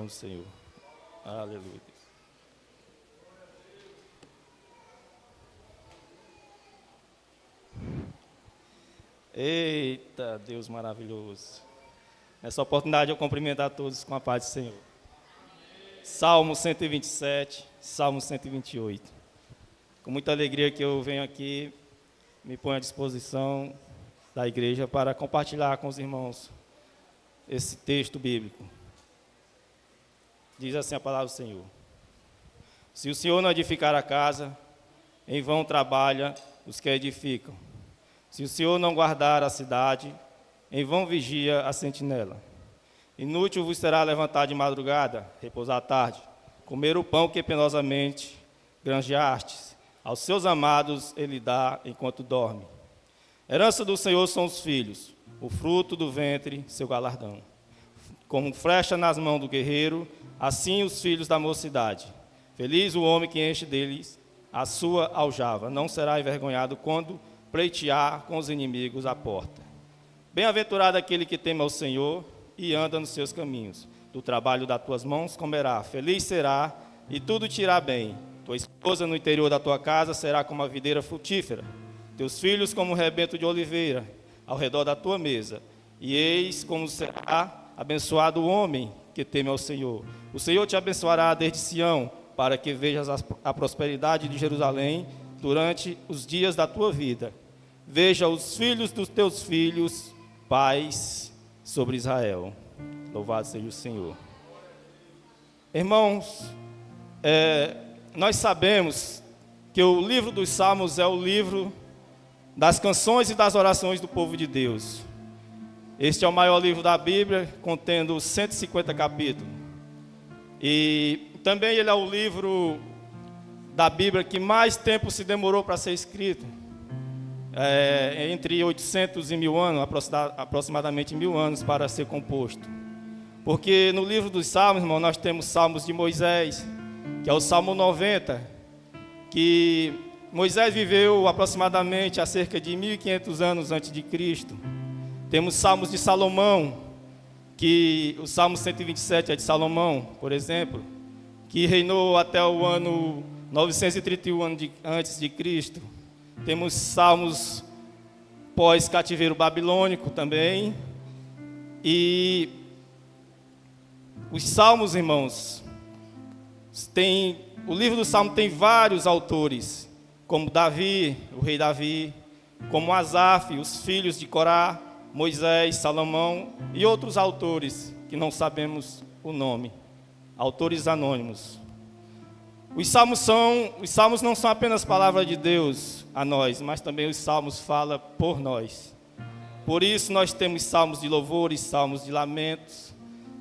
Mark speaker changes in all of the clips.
Speaker 1: do Senhor. Aleluia. Eita, Deus maravilhoso. Nessa oportunidade eu cumprimento a todos com a paz do Senhor. Salmo 127, Salmo 128. Com muita alegria que eu venho aqui, me ponho à disposição da igreja para compartilhar com os irmãos esse texto bíblico. Diz assim a palavra do Senhor: se o Senhor não edificar a casa, em vão trabalha os que a edificam. Se o Senhor não guardar a cidade, em vão vigia a sentinela. Inútil vos será levantar de madrugada, repousar à tarde, comer o pão que penosamente granjeastes. Aos seus amados ele dá enquanto dorme. Herança do Senhor são os filhos, o fruto do ventre, seu galardão. Como flecha nas mãos do guerreiro, assim os filhos da mocidade. Feliz o homem que enche deles a sua aljava. Não será envergonhado quando pleitear com os inimigos à porta. Bem-aventurado aquele que teme ao Senhor e anda nos seus caminhos. Do trabalho das tuas mãos comerá, feliz será e tudo te irá bem. Tua esposa no interior da tua casa será como a videira frutífera, teus filhos como um rebento de oliveira ao redor da tua mesa. E eis como será abençoado o homem que teme ao Senhor. O Senhor te abençoará desde Sião, para que vejas a prosperidade de Jerusalém durante os dias da tua vida. Veja os filhos dos teus filhos, paz sobre Israel. Louvado seja o Senhor. Irmãos, nós sabemos que o livro dos Salmos é o livro das canções e das orações do povo de Deus. Este é o maior livro da Bíblia, contendo 150 capítulos. E também ele é o livro da Bíblia que mais tempo se demorou para ser escrito. Entre 800 e 1000 anos, aproximadamente 1000 anos para ser composto. Porque no livro dos Salmos, irmão, nós temos Salmos de Moisés, que é o Salmo 90, que Moisés viveu aproximadamente há cerca de 1500 anos antes de Cristo. Temos Salmos de Salomão, que o Salmo 127 é de Salomão, por exemplo, que reinou até o ano 931 antes de Cristo. Temos salmos pós-cativeiro babilônico também. E os salmos, irmãos, o livro do Salmo tem vários autores, como Davi, o rei Davi, como Asaf, os filhos de Corá, Moisés, Salomão e outros autores que não sabemos o nome, autores anônimos. Os salmos não são apenas palavra de Deus a nós, mas também os salmos falam por nós. Por isso nós temos salmos de louvores, salmos de lamentos,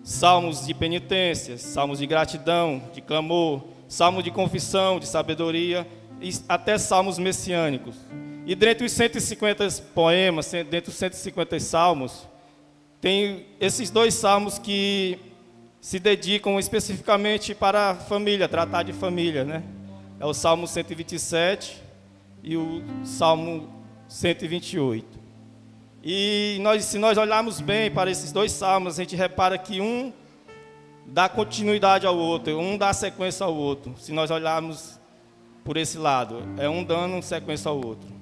Speaker 1: salmos de penitências, salmos de gratidão, de clamor, salmos de confissão, de sabedoria, e até salmos messiânicos. E dentre os 150 poemas, dentre os 150 salmos, tem esses dois salmos que se dedicam especificamente para a família, tratar de família, né? É o Salmo 127 e o Salmo 128. E se nós olharmos bem para esses dois salmos, a gente repara que um dá continuidade ao outro, um dá sequência ao outro. Se nós olharmos por esse lado, é um dando sequência ao outro.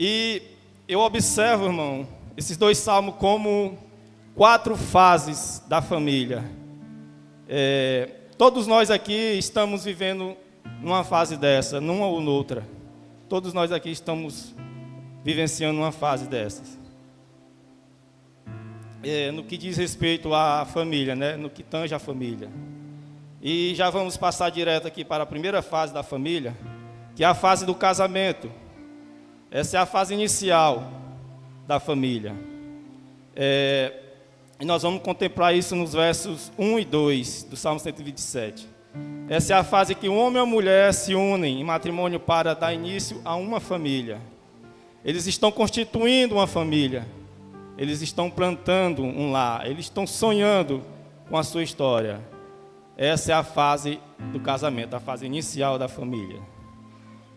Speaker 1: E eu observo, irmão, esses dois salmos como 4 fases da família. Todos nós aqui estamos vivendo numa fase dessa, numa ou noutra. Todos nós aqui estamos vivenciando uma fase dessas. No que diz respeito à família, né? No que tange a família. E já vamos passar direto aqui para a primeira fase da família, que é a fase do casamento. Essa é a fase inicial da família. E nós vamos contemplar isso nos versos 1 e 2 do Salmo 127. Essa é a fase que o homem e a mulher se unem em matrimônio para dar início a uma família. Eles estão constituindo uma família. Eles estão plantando um lar. Eles estão sonhando com a sua história. Essa é a fase do casamento, a fase inicial da família.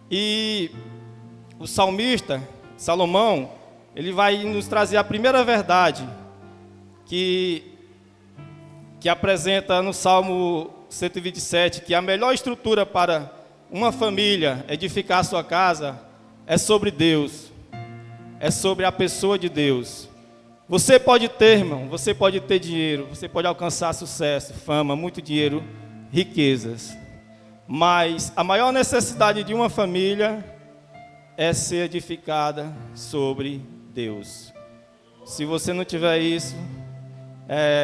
Speaker 1: E o salmista, Salomão, ele vai nos trazer a primeira verdade que que apresenta no Salmo 127 que a melhor estrutura para uma família edificar a sua casa é sobre Deus, é sobre a pessoa de Deus. Você pode ter, irmão, você pode ter dinheiro, você pode alcançar sucesso, fama, muito dinheiro, riquezas. Mas a maior necessidade de uma família é ser edificada sobre Deus. Se você não tiver isso,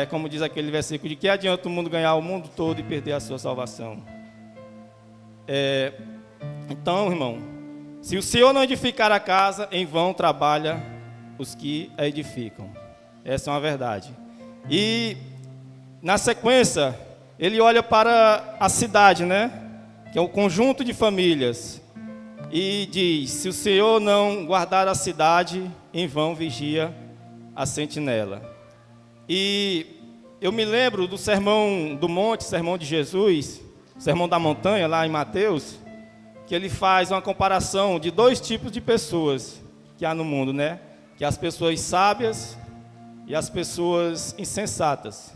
Speaker 1: como diz aquele versículo, de que adianta o mundo ganhar o mundo todo e perder a sua salvação? Então, irmão, se o Senhor não edificar a casa, em vão trabalha os que a edificam. Essa é uma verdade. E, na sequência, ele olha para a cidade, né? Que é um conjunto de famílias. E diz, se o Senhor não guardar a cidade, em vão vigia a sentinela. E eu me lembro do sermão do monte, sermão de Jesus, sermão da montanha, lá em Mateus, que ele faz uma comparação de dois tipos de pessoas que há no mundo, né? Que as pessoas sábias e as pessoas insensatas.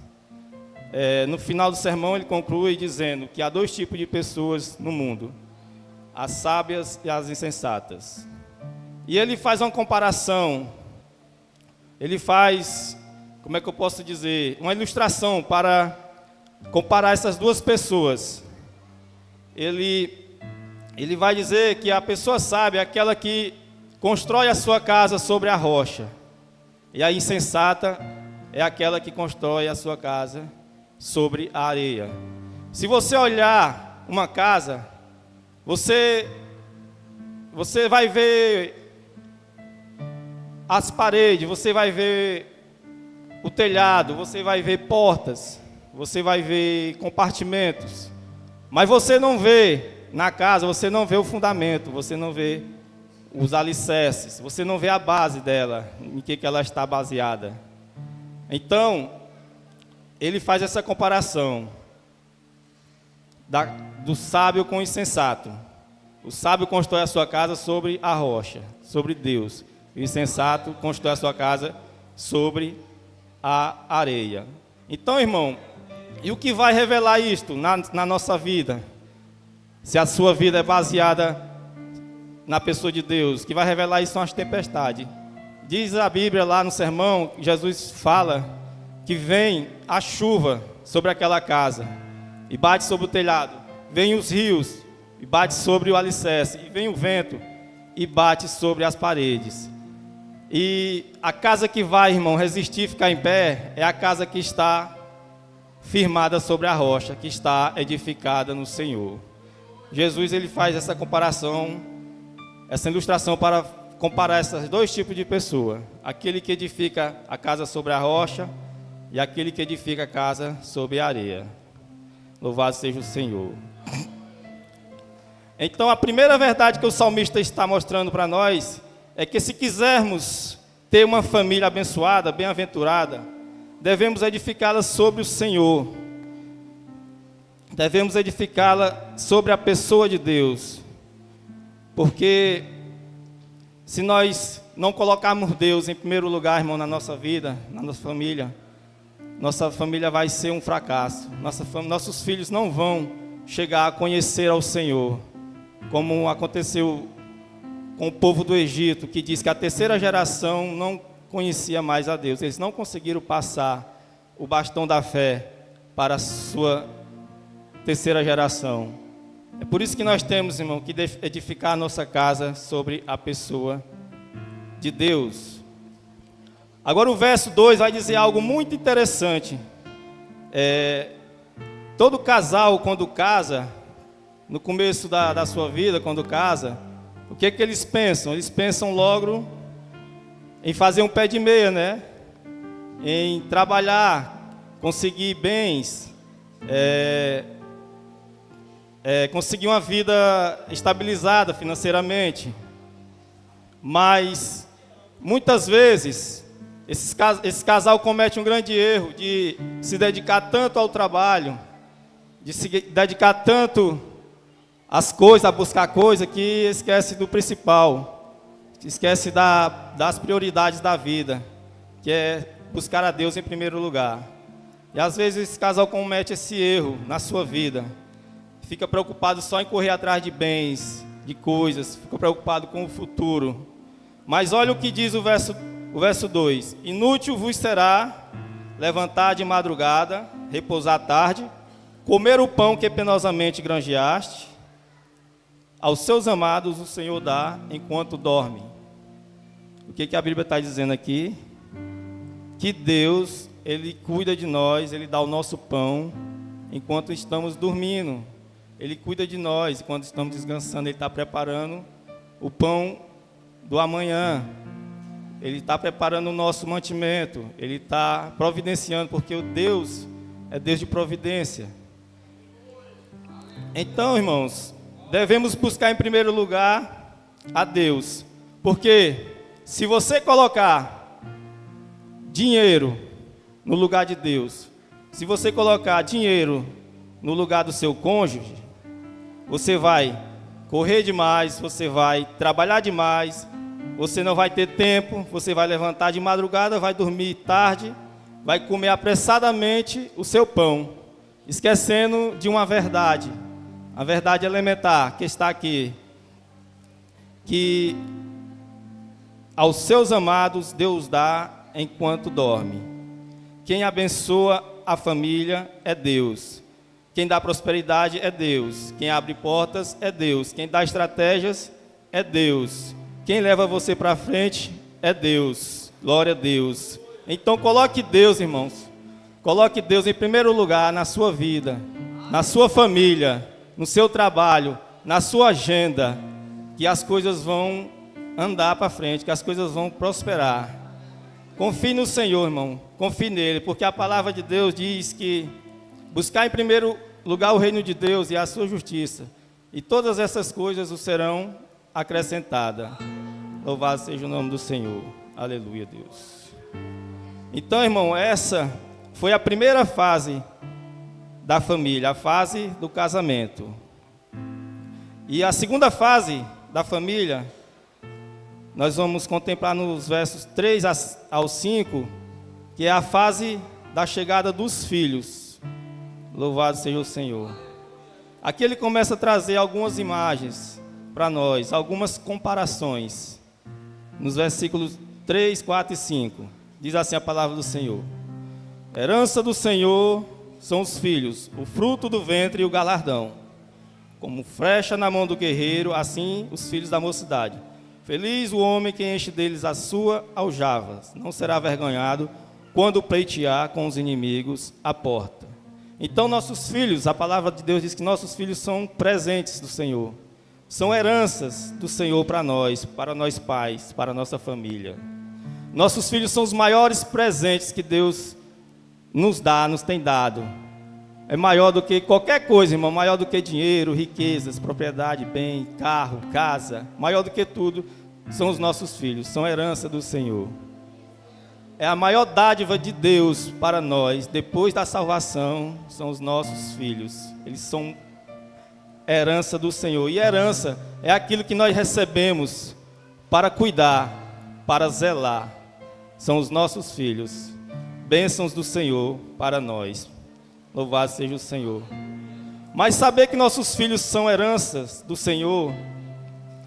Speaker 1: No final do sermão ele conclui dizendo que há dois tipos de pessoas no mundo, as sábias e as insensatas. E ele faz uma comparação, ele faz, como é que eu posso dizer, uma ilustração para comparar essas duas pessoas. Ele vai dizer que a pessoa sábia é aquela que constrói a sua casa sobre a rocha, e a insensata é aquela que constrói a sua casa sobre a areia. Se você olhar uma casa, você vai ver as paredes, você vai ver o telhado, você vai ver portas, você vai ver compartimentos, mas você não vê na casa, você não vê o fundamento, você não vê os alicerces, você não vê a base dela, em que ela está baseada. Então, ele faz essa comparação do sábio com o insensato. O sábio constrói a sua casa sobre a rocha, sobre Deus. E o insensato constrói a sua casa sobre a areia. Então, irmão, e o que vai revelar isto na nossa vida? Se a sua vida é baseada na pessoa de Deus, o que vai revelar isso são as tempestades. Diz a Bíblia lá no sermão, Jesus fala que vem a chuva sobre aquela casa e bate sobre o telhado, vem os rios e bate sobre o alicerce, e vem o vento e bate sobre as paredes. E a casa que vai, irmão, resistir, ficar em pé, é a casa que está firmada sobre a rocha, que está edificada no Senhor. Jesus, ele faz essa comparação, essa ilustração para comparar esses dois tipos de pessoa. Aquele que edifica a casa sobre a rocha e aquele que edifica a casa sobre a areia. Louvado seja o Senhor. Então, a primeira verdade que o salmista está mostrando para nós é que se quisermos ter uma família abençoada, bem-aventurada, devemos edificá-la sobre o Senhor. Devemos edificá-la sobre a pessoa de Deus. Porque se nós não colocarmos Deus em primeiro lugar, irmão, na nossa vida, na nossa família vai ser um fracasso. Nossos filhos não vão chegar a conhecer ao Senhor, como aconteceu com o povo do Egito, que diz que a terceira geração não conhecia mais a Deus. Eles não conseguiram passar o bastão da fé para a sua terceira geração. É por isso que nós temos, irmão, que edificar a nossa casa sobre a pessoa de Deus. Agora o verso 2 vai dizer algo muito interessante. Todo casal, quando casa, no começo da sua vida, quando casa, o que é que eles pensam? Eles pensam logo em fazer um pé de meia, né? Em trabalhar, conseguir bens, conseguir uma vida estabilizada financeiramente. Mas, muitas vezes, esse casal comete um grande erro de se dedicar tanto ao trabalho, de se dedicar tanto às coisas, a buscar coisas, que esquece do principal, esquece das prioridades da vida, que é buscar a Deus em primeiro lugar. E às vezes esse casal comete esse erro na sua vida. Fica preocupado só em correr atrás de bens, de coisas, fica preocupado com o futuro. Mas olha o que diz o verso 2: inútil vos será levantar de madrugada, repousar tarde, comer o pão que penosamente granjeaste. Aos seus amados o Senhor dá enquanto dorme. O que a Bíblia está dizendo aqui? Que Deus, Ele cuida de nós, Ele dá o nosso pão enquanto estamos dormindo. Ele cuida de nós enquanto estamos descansando. Ele está preparando o pão do amanhã. Ele está preparando o nosso mantimento. Ele está providenciando, porque o Deus é Deus de providência. Então, irmãos, devemos buscar em primeiro lugar a Deus. Porque se você colocar dinheiro no lugar de Deus, se você colocar dinheiro no lugar do seu cônjuge, você vai correr demais, você vai trabalhar demais, você não vai ter tempo, você vai levantar de madrugada, vai dormir tarde, vai comer apressadamente o seu pão, esquecendo de uma verdade, a verdade elementar que está aqui, que aos seus amados Deus dá enquanto dorme. Quem abençoa a família é Deus. Quem dá prosperidade é Deus. Quem abre portas é Deus. Quem dá estratégias é Deus. Quem leva você para frente é Deus. Glória a Deus. Então coloque Deus, irmãos. Coloque Deus em primeiro lugar na sua vida, na sua família, no seu trabalho, na sua agenda, que as coisas vão andar para frente, que as coisas vão prosperar. Confie no Senhor, irmão. Confie nele, porque a palavra de Deus diz que buscar em primeiro lugar o reino de Deus e a sua justiça, e todas essas coisas o serão acrescentadas. Louvado seja o nome do Senhor. Aleluia, Deus. Então, irmão, essa foi a primeira fase da família, a fase do casamento. E a segunda fase da família, nós vamos contemplar nos versos 3 ao 5, que é a fase da chegada dos filhos. Louvado seja o Senhor. Aqui ele começa a trazer algumas imagens para nós, algumas comparações. Nos versículos 3, 4 e 5. Diz assim a palavra do Senhor: herança do Senhor são os filhos, o fruto do ventre e o galardão. Como flecha na mão do guerreiro, assim os filhos da mocidade. Feliz o homem que enche deles a sua aljava. Não será avergonhado quando pleitear com os inimigos à porta. Então nossos filhos, a palavra de Deus diz que nossos filhos são presentes do Senhor. São heranças do Senhor para nós pais, para a nossa família. Nossos filhos são os maiores presentes que Deus nos tem dado. É maior do que qualquer coisa, irmão, maior do que dinheiro, riquezas, propriedade, bem, carro, casa. Maior do que tudo são os nossos filhos, são herança do Senhor. É a maior dádiva de Deus para nós, depois da salvação, são os nossos filhos. Eles são herança do Senhor. E herança é aquilo que nós recebemos para cuidar, para zelar. São os nossos filhos. Bênçãos do Senhor para nós. Louvado seja o Senhor. Mas saber que nossos filhos são heranças do Senhor,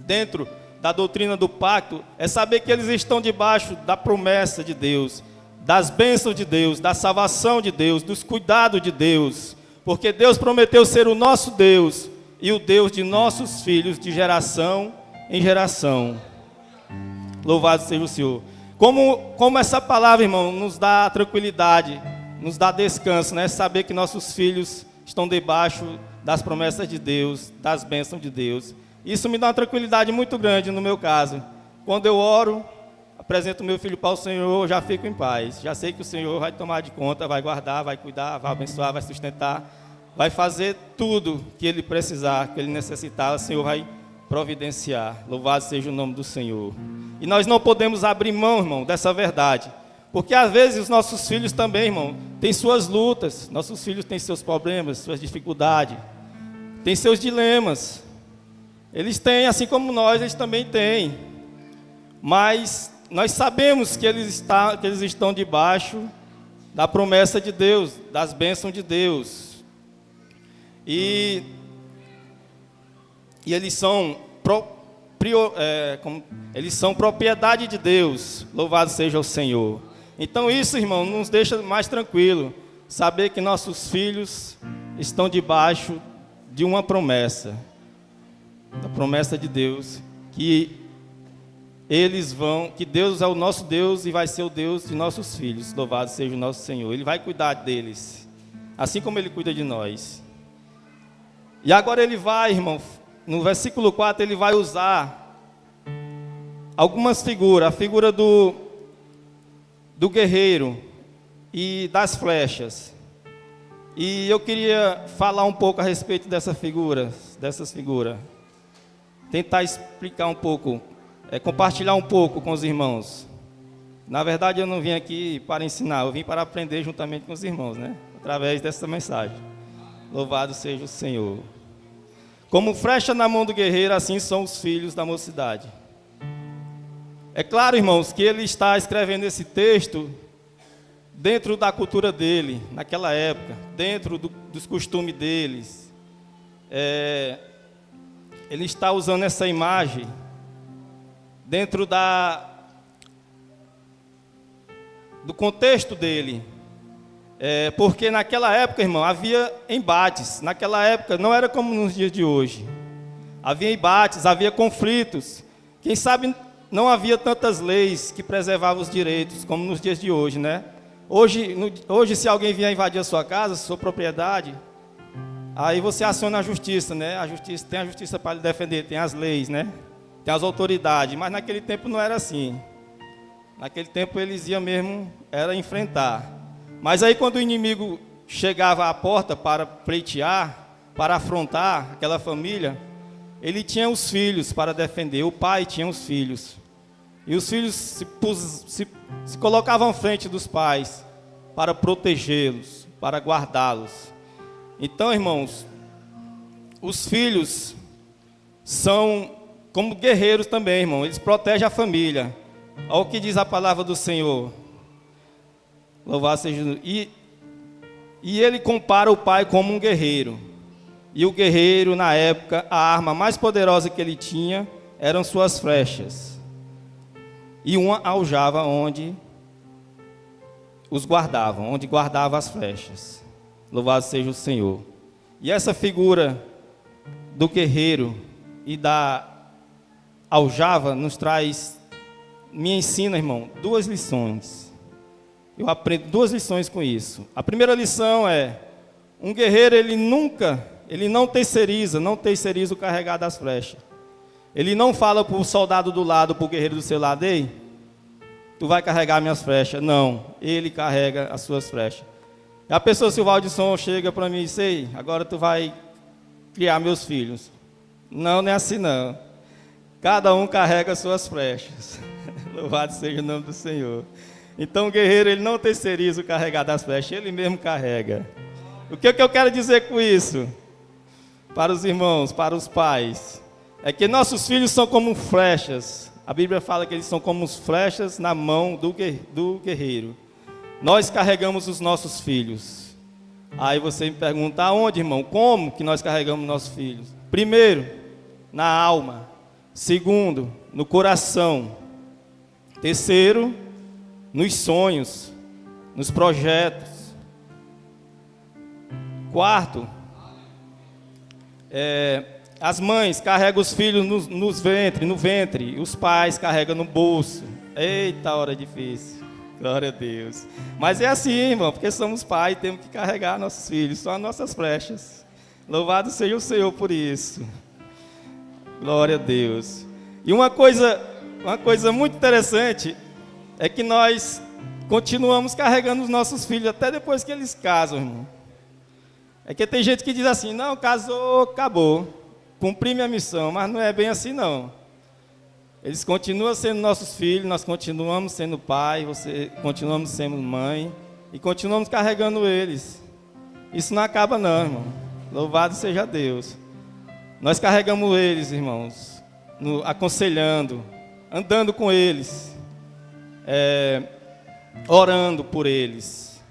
Speaker 1: dentro da doutrina do pacto, é saber que eles estão debaixo da promessa de Deus, das bênçãos de Deus, da salvação de Deus, dos cuidados de Deus, porque Deus prometeu ser o nosso Deus e o Deus de nossos filhos de geração em geração. Louvado seja o Senhor. Como essa palavra, irmão, nos dá tranquilidade, nos dá descanso, né? Saber que nossos filhos estão debaixo das promessas de Deus, das bênçãos de Deus. Isso me dá uma tranquilidade muito grande no meu caso. Quando eu oro, apresento meu filho para o Senhor, eu já fico em paz. Já sei que o Senhor vai tomar de conta, vai guardar, vai cuidar, vai abençoar, vai sustentar, vai fazer tudo que ele precisar, que ele necessitar, o Senhor vai providenciar. Louvado seja o nome do Senhor. E nós não podemos abrir mão, irmão, dessa verdade. Porque às vezes os nossos filhos também, irmão, têm suas lutas. Nossos filhos têm seus problemas, suas dificuldades, têm seus dilemas. Eles têm, assim como nós, eles também têm. Mas nós sabemos que eles estão debaixo da promessa de Deus, das bênçãos de Deus. E eles são eles são propriedade de Deus. Louvado seja o Senhor. Então isso, irmão, nos deixa mais tranquilo, saber que nossos filhos estão debaixo de uma promessa, da promessa de Deus, que Deus é o nosso Deus e vai ser o Deus de nossos filhos. Louvado seja o nosso Senhor. Ele vai cuidar deles, assim como Ele cuida de nós. E agora ele vai, irmão, no versículo 4, ele vai usar algumas figuras, a figura do guerreiro e das flechas. E eu queria falar um pouco a respeito dessas figuras. Tentar explicar um pouco, compartilhar um pouco com os irmãos. Na verdade, eu não vim aqui para ensinar, eu vim para aprender juntamente com os irmãos, né? Através dessa mensagem. Louvado seja o Senhor. Como flecha na mão do guerreiro, assim são os filhos da mocidade. É claro, irmãos, que ele está escrevendo esse texto dentro da cultura dele, naquela época, dentro dos costumes deles. Ele está usando essa imagem dentro do contexto dele. Porque naquela época, irmão, havia embates. Naquela época não era como nos dias de hoje. Havia embates, havia conflitos. Quem sabe não havia tantas leis que preservavam os direitos como nos dias de hoje, né? Hoje, se alguém vier invadir a sua casa, sua propriedade, aí você aciona a justiça, né? Tem a justiça para lhe defender, tem as leis, né? Tem as autoridades. Mas naquele tempo não era assim. Naquele tempo eles iam mesmo, era enfrentar. Mas aí quando o inimigo chegava à porta para pleitear, para afrontar aquela família, ele tinha os filhos para defender, o pai tinha os filhos. E os filhos se colocavam à frente dos pais para protegê-los, para guardá-los. Então, irmãos, os filhos são como guerreiros também, irmão. Eles protegem a família. Olha o que diz a palavra do Senhor. Louvado seja Jesus. E ele compara o pai como um guerreiro. E o guerreiro, na época, a arma mais poderosa que ele tinha eram suas flechas. E uma aljava onde os guardavam, onde guardava as flechas. Louvado seja o Senhor. E essa figura do guerreiro e da aljava me ensina, irmão, duas lições. Eu aprendo duas lições com isso. A primeira lição é: um guerreiro, ele não terceiriza o carregar das flechas. Ele não fala para o soldado do lado, para o guerreiro do seu lado: ei, tu vai carregar minhas flechas. Não, ele carrega as suas flechas. E a pessoa, se o Valdisson chega para mim e diz: ei, agora tu vai criar meus filhos. Não, não é assim não. Cada um carrega as suas flechas. Louvado seja o nome do Senhor. Então o guerreiro, ele não terceiriza o carregar das flechas, ele mesmo carrega. O que eu quero dizer com isso? Para os irmãos, para os pais, é que nossos filhos são como flechas. A Bíblia fala que eles são como flechas na mão do guerreiro. Nós carregamos os nossos filhos. Aí você me pergunta: aonde, irmão? Como que nós carregamos nossos filhos? Primeiro, na alma. Segundo, no coração. Terceiro, nos sonhos, nos projetos. Quarto, as mães carregam os filhos no ventre, os pais carregam no bolso. Eita, hora difícil. Glória a Deus. Mas é assim, irmão, porque somos pais, temos que carregar nossos filhos, são as nossas flechas. Louvado seja o Senhor por isso. Glória a Deus. E uma coisa muito interessante é que nós continuamos carregando os nossos filhos até depois que eles casam, irmão. É que tem gente que diz assim: não, casou, acabou, cumpri minha missão, mas não é bem assim não. Eles continuam sendo nossos filhos, nós continuamos sendo pai, continuamos sendo mãe e continuamos carregando eles. Isso não acaba não, irmão. Louvado seja Deus. Nós carregamos eles, irmãos, aconselhando, andando com eles, orando por eles.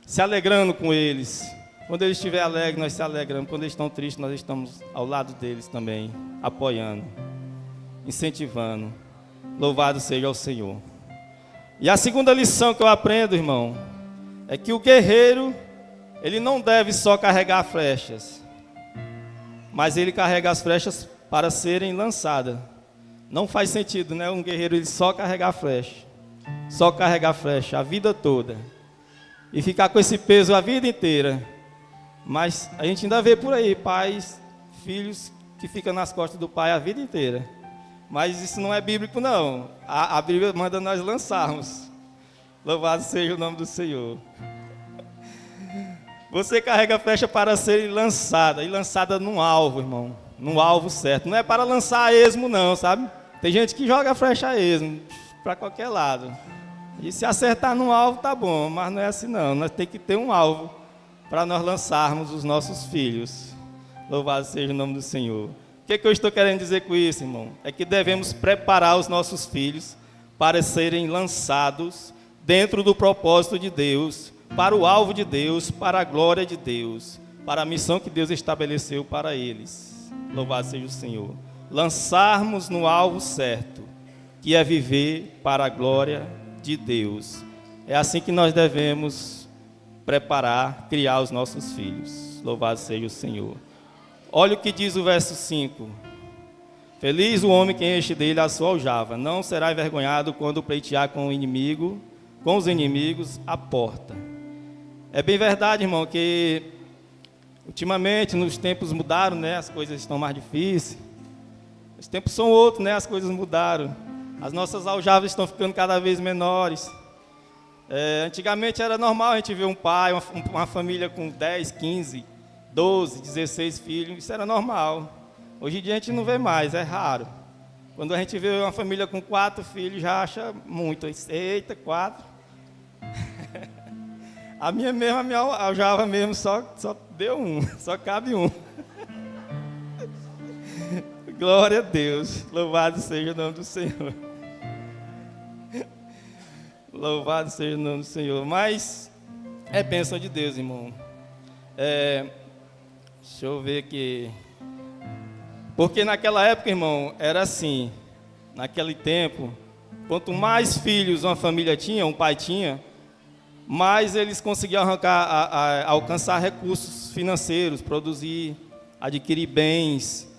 Speaker 1: se alegrando com eles. Quando eles estiverem alegres, nós se alegramos. Quando eles estão tristes, nós estamos ao lado deles também, apoiando, incentivando. Louvado seja o Senhor. E a segunda lição que eu aprendo, irmão, é que o guerreiro, ele não deve só carregar flechas, mas ele carrega as flechas para serem lançadas. Não faz sentido, né? Um guerreiro ele só carregar flecha a vida toda e ficar com esse peso a vida inteira. Mas a gente ainda vê por aí pais, filhos que ficam nas costas do pai a vida inteira. Mas isso não é bíblico, não. A Bíblia manda nós lançarmos. Louvado seja o nome do Senhor. Você carrega a flecha para ser lançada, e lançada num alvo, irmão. Num alvo certo. Não é para lançar a esmo, não, sabe? Tem gente que joga a flecha a esmo, para qualquer lado. E se acertar num alvo, tá bom, mas não é assim, não. Nós temos que ter um alvo para nós lançarmos os nossos filhos. Louvado seja o nome do Senhor. O que eu estou querendo dizer com isso, irmão? É que devemos preparar os nossos filhos para serem lançados dentro do propósito de Deus, para o alvo de Deus, para a glória de Deus, para a missão que Deus estabeleceu para eles. Louvado seja o Senhor. Lançarmos no alvo certo, que é viver para a glória de Deus. É assim que nós devemos preparar, criar os nossos filhos. Louvado seja o Senhor. Olha o que diz o verso 5. Feliz o homem que enche dele a sua aljava, não será envergonhado quando pleitear com o inimigo, com os inimigos à porta. É bem verdade, irmão, que ultimamente nos tempos mudaram, né? As coisas estão mais difíceis. Os tempos são outros, né? As coisas mudaram. As nossas aljavas estão ficando cada vez menores. Antigamente era normal a gente ver um pai, uma família com 10, 15, 12, 16 filhos, isso era normal. Hoje em dia a gente não vê mais, é raro. Quando a gente vê uma família com 4 filhos, já acha muito. Eita, 4. A minha aljava mesmo só deu um, só cabe um. Glória a Deus, louvado seja o nome do Senhor. Louvado seja o nome do Senhor. Mas é bênção de Deus, irmão. Deixa eu ver aqui. Porque naquela época, irmão, era assim. Naquele tempo, quanto mais filhos uma família tinha, um pai tinha, mais eles conseguiam alcançar recursos financeiros, produzir, adquirir bens.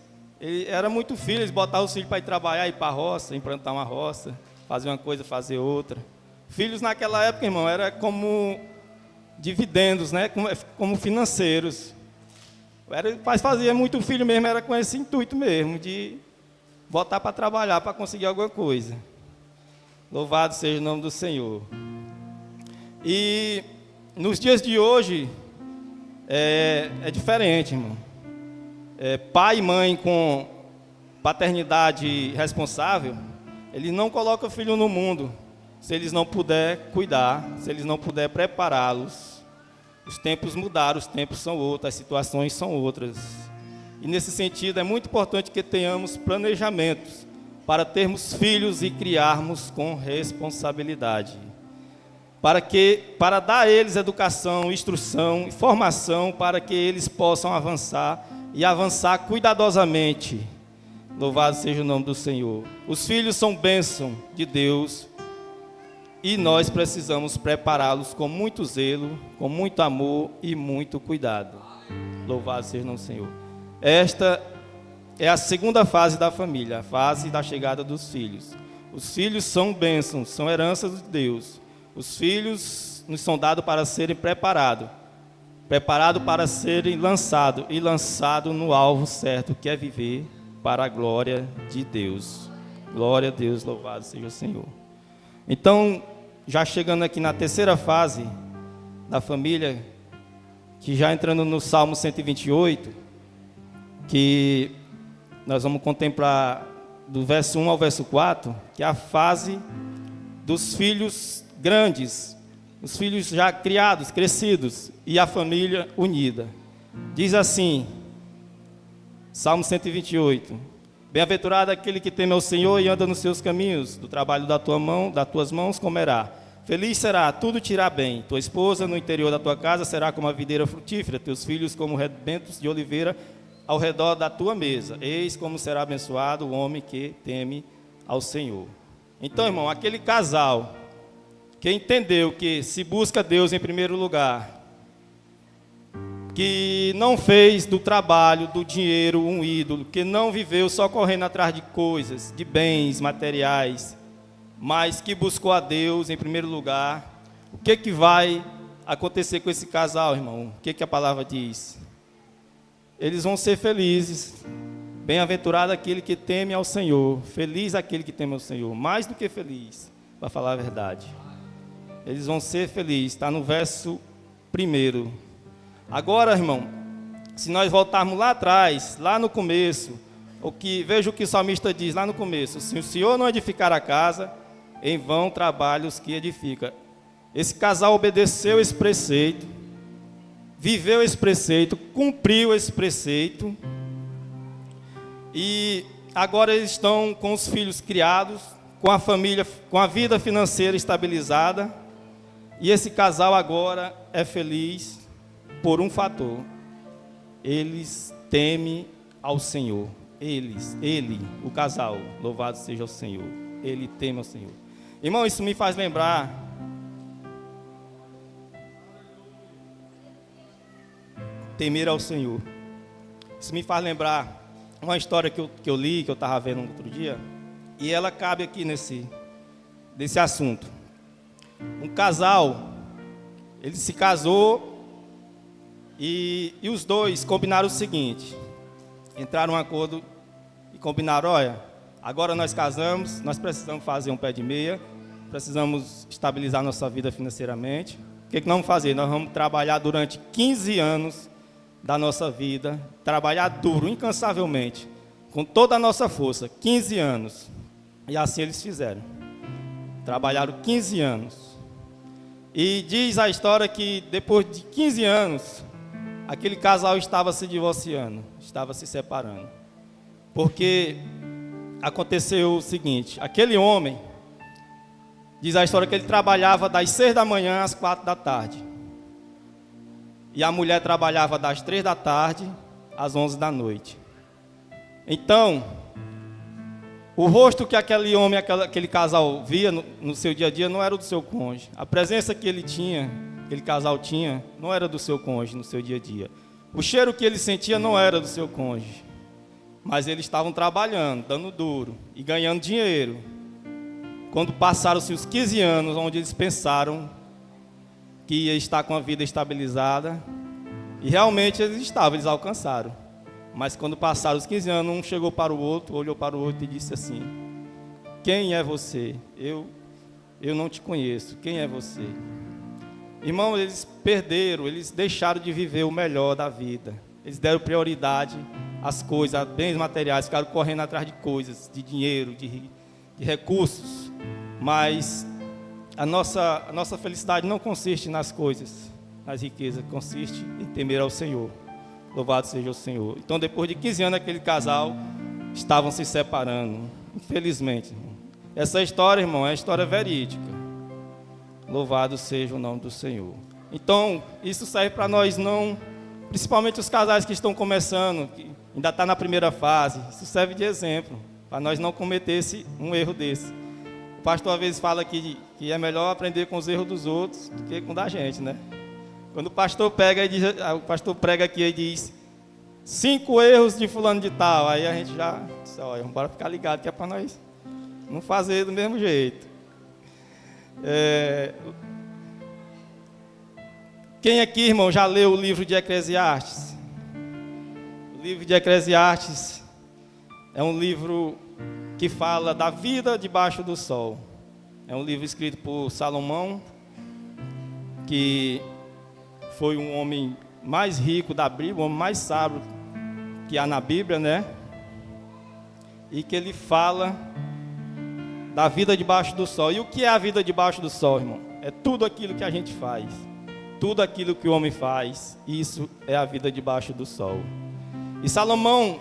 Speaker 1: Era muito filho, eles botavam os filhos para ir trabalhar, ir para a roça, implantar uma roça, fazer uma coisa, fazer outra. Filhos naquela época, irmão, era como dividendos, né? Como financeiros. O pai fazia muito filho mesmo, era com esse intuito mesmo, de botar para trabalhar, para conseguir alguma coisa. Louvado seja o nome do Senhor. E nos dias de hoje, é diferente, irmão. Pai e mãe com paternidade responsável, ele não coloca o filho no mundo, se eles não puderem cuidar, se eles não puderem prepará-los. Os tempos mudaram, os tempos são outros, as situações são outras. E nesse sentido é muito importante que tenhamos planejamentos para termos filhos e criarmos com responsabilidade. Para dar a eles educação, instrução e formação para que eles possam avançar e avançar cuidadosamente. Louvado seja o nome do Senhor. Os filhos são bênção de Deus e nós precisamos prepará-los com muito zelo, com muito amor e muito cuidado. Louvado seja o nome do Senhor. Esta é a segunda fase da família, a fase da chegada dos filhos. Os filhos são bênçãos, são heranças de Deus. Os filhos nos são dados para serem preparados para serem lançados e lançados no alvo certo, que é viver para a glória de Deus. Glória a Deus, louvado seja o Senhor. Então, já chegando aqui na terceira fase da família, que já entrando no Salmo 128, que nós vamos contemplar do verso 1 ao verso 4, que é a fase dos filhos grandes, os filhos já criados, crescidos, e a família unida. Diz assim, Salmo 128, bem-aventurado aquele que teme ao Senhor e anda nos seus caminhos, do trabalho das tuas mãos comerá. Feliz será, tudo te irá bem. Tua esposa no interior da tua casa será como a videira frutífera, teus filhos como rebentos de oliveira ao redor da tua mesa. Eis como será abençoado o homem que teme ao Senhor. Então, irmão, aquele casal que entendeu que se busca Deus em primeiro lugar, que não fez do trabalho, do dinheiro um ídolo, que não viveu só correndo atrás de coisas, de bens materiais, mas que buscou a Deus em primeiro lugar, o que vai acontecer com esse casal, irmão? O que a palavra diz? Eles vão ser felizes. Bem-aventurado aquele que teme ao Senhor. Feliz aquele que teme ao Senhor. Mais do que feliz, para falar a verdade. Eles vão ser felizes. Está no verso 1. Agora, irmão, se nós voltarmos lá atrás, lá no começo, veja o que o salmista diz lá no começo: se o Senhor não edificar a casa, em vão trabalham os que edificam. Esse casal obedeceu esse preceito, viveu esse preceito, cumpriu esse preceito, e agora eles estão com os filhos criados, com a família, com a vida financeira estabilizada, e esse casal agora é feliz por um fator: eles temem ao Senhor. Ele, o casal, louvado seja o Senhor, ele teme ao Senhor. Irmão, isso me faz lembrar temer ao Senhor. Isso me faz lembrar uma história que eu li, que eu estava vendo outro dia, e ela cabe aqui nesse assunto. Um casal, ele se casou e os dois combinaram o seguinte: entraram em um acordo e combinaram: olha, agora nós casamos, nós precisamos fazer um pé de meia, precisamos estabilizar nossa vida financeiramente. O que nós vamos fazer? Nós vamos trabalhar durante 15 anos da nossa vida, trabalhar duro, incansavelmente, com toda a nossa força, 15 anos. E assim eles fizeram. Trabalharam 15 anos. E diz a história que depois de 15 anos, aquele casal estava se divorciando, estava se separando. Porque aconteceu o seguinte: aquele homem, diz a história que ele trabalhava das 6 da manhã às 4 da tarde. E a mulher trabalhava das 3 da tarde às 11 da noite. Então, o rosto que aquele homem, aquele casal via no seu dia a dia não era do seu cônjuge. A presença que aquele casal tinha, não era do seu cônjuge no seu dia a dia. O cheiro que ele sentia não era do seu cônjuge. Mas eles estavam trabalhando, dando duro e ganhando dinheiro. Quando passaram-se os 15 anos, onde eles pensaram que ia estar com a vida estabilizada, e realmente eles alcançaram. Mas quando passaram os 15 anos, um chegou para o outro, olhou para o outro e disse assim: quem é você? Eu não te conheço, quem é você? Irmão, eles perderam, eles deixaram de viver o melhor da vida. Eles deram prioridade às coisas, a bens materiais, ficaram correndo atrás de coisas, de dinheiro, de recursos. Mas a nossa felicidade não consiste nas coisas, nas riquezas, consiste em temer ao Senhor. Louvado seja o Senhor. Então, depois de 15 anos, aquele casal estavam se separando, infelizmente. Essa história, irmão, é uma história verídica. Louvado seja o nome do Senhor. Então, isso serve para nós não, principalmente os casais que estão começando, que ainda está na primeira fase, isso serve de exemplo, para nós não cometer um erro desse. O pastor às vezes fala que é melhor aprender com os erros dos outros do que com o da gente, né? Quando o pastor prega aqui e diz 5 erros de fulano de tal, aí a gente já diz: olha, vamos ficar ligado, que é para nós não fazer do mesmo jeito. Quem aqui, irmão, já leu o livro de Eclesiastes? O livro de Eclesiastes é um livro que fala da vida debaixo do sol. É um livro escrito por Salomão, que foi um homem mais rico da Bíblia, o homem mais sábio que há na Bíblia, né? E que ele fala da vida debaixo do sol. E o que é a vida debaixo do sol, irmão? É tudo aquilo que a gente faz, tudo aquilo que o homem faz, isso é a vida debaixo do sol. E Salomão,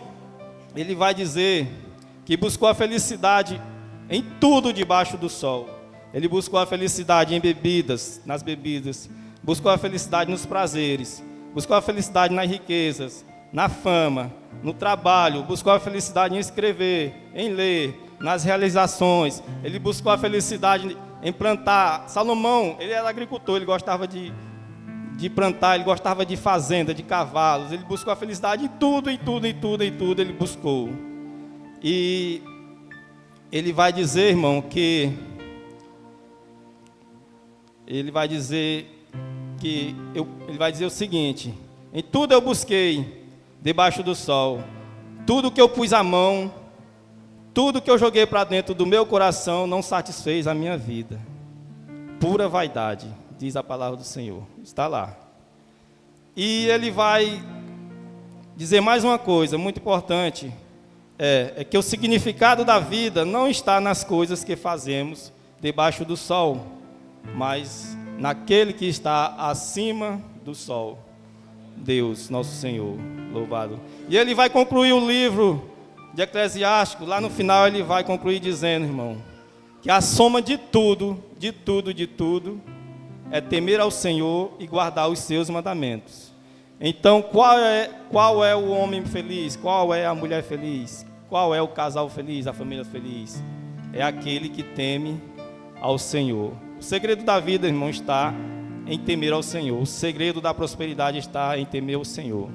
Speaker 1: ele vai dizer que buscou a felicidade em tudo debaixo do sol. Ele buscou a felicidade em bebidas, nas bebidas. Buscou a felicidade nos prazeres. Buscou a felicidade nas riquezas, na fama, no trabalho. Buscou a felicidade em escrever, em ler, nas realizações. Ele buscou a felicidade em plantar. Salomão, ele era agricultor, ele gostava de plantar, ele gostava de fazenda, de cavalos. Ele buscou a felicidade em tudo, em tudo, em tudo, em tudo ele buscou. E ele vai dizer, irmão, que ele vai dizer o seguinte: em tudo eu busquei debaixo do sol, tudo que eu pus a mão, tudo que eu joguei para dentro do meu coração não satisfez a minha vida. Pura vaidade, diz a palavra do Senhor. Está lá. E ele vai dizer mais uma coisa muito importante, é que o significado da vida não está nas coisas que fazemos debaixo do sol, mas naquele que está acima do sol, Deus, nosso Senhor, louvado. E ele vai concluir o livro de Eclesiástico, lá no final ele vai concluir dizendo, irmão, que a soma de tudo, é temer ao Senhor e guardar os seus mandamentos. Então, qual é o homem feliz? Qual é a mulher feliz? Qual é o casal feliz, a família feliz? É aquele que teme ao Senhor. O segredo da vida, irmão, está em temer ao Senhor. O segredo da prosperidade está em temer ao Senhor.